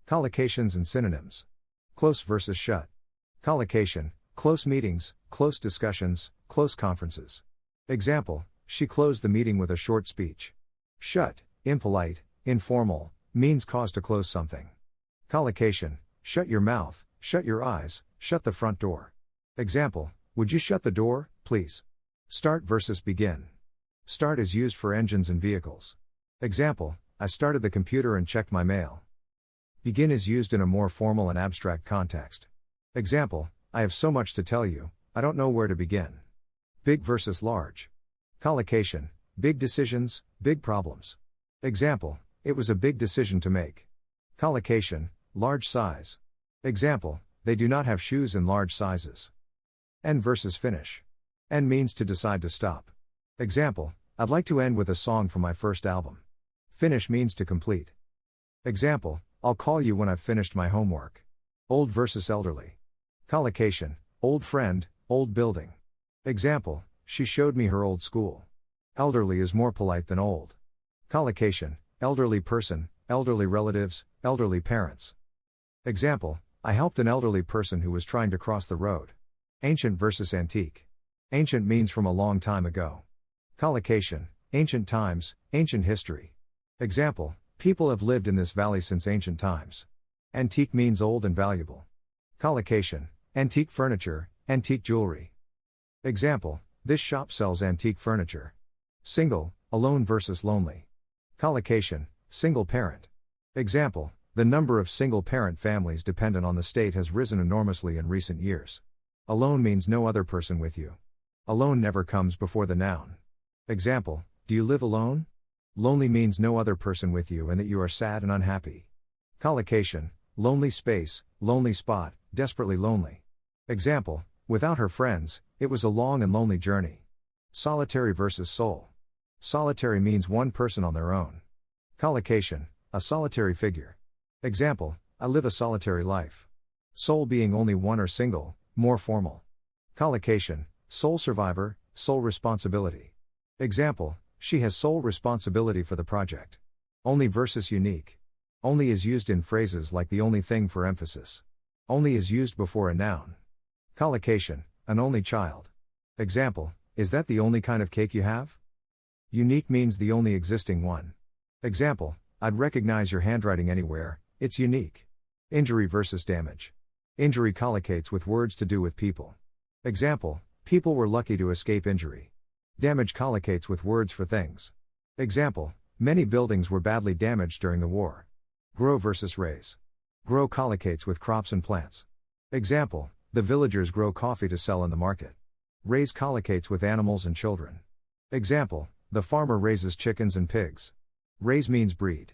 Collocations and synonyms. Close versus shut. Collocation, close meetings, close discussions, close conferences. Example, she closed the meeting with a short speech. Shut, impolite, informal, means cause to close something. Collocation, shut your mouth, shut your eyes, shut the front door. Example, would you shut the door, please? Start versus begin. Start is used for engines and vehicles. Example, I started the computer and checked my mail. Begin is used in a more formal and abstract context. Example, I have so much to tell you, I don't know where to begin. Big versus large. Collocation, big decisions, big problems. Example, it was a big decision to make. Collocation, large size. Example, they do not have shoes in large sizes. End versus finish. End means to decide to stop. Example, I'd like to end with a song from my first album. Finish means to complete. Example, I'll call you when I've finished my homework. Old versus elderly. Collocation, old friend, old building. Example, she showed me her old school. Elderly is more polite than old. Collocation, elderly person, elderly relatives, elderly parents. Example, I helped an elderly person who was trying to cross the road. Ancient versus antique. Ancient means from a long time ago. Collocation, ancient times, ancient history. Example, people have lived in this valley since ancient times. Antique means old and valuable. Collocation, antique furniture, antique jewelry. Example, this shop sells antique furniture. Single, alone versus lonely. Collocation, single parent. Example, the number of single parent families dependent on the state has risen enormously in recent years. Alone means no other person with you. Alone never comes before the noun. Example, do you live alone? Lonely means no other person with you and that you are sad and unhappy. Collocation, lonely space, lonely spot, desperately lonely. Example, without her friends, it was a long and lonely journey. Solitary versus sole. Solitary means one person on their own. Collocation, a solitary figure. Example, I live a solitary life. Sole being only one or single, more formal. Collocation, sole survivor, sole responsibility. Example, she has sole responsibility for the project. Only versus unique. Only is used in phrases like the only thing for emphasis. Only is used before a noun. Collocation, an only child. Example, is that the only kind of cake you have? Unique means the only existing one. Example, I'd recognize your handwriting anywhere, it's unique. Injury versus damage. Injury collocates with words to do with people. Example, people were lucky to escape injury. Damage collocates with words for things. Example, many buildings were badly damaged during the war. Grow versus raise. Grow collocates with crops and plants. Example, the villagers grow coffee to sell in the market. Raise collocates with animals and children. Example, the farmer raises chickens and pigs. Raise means breed.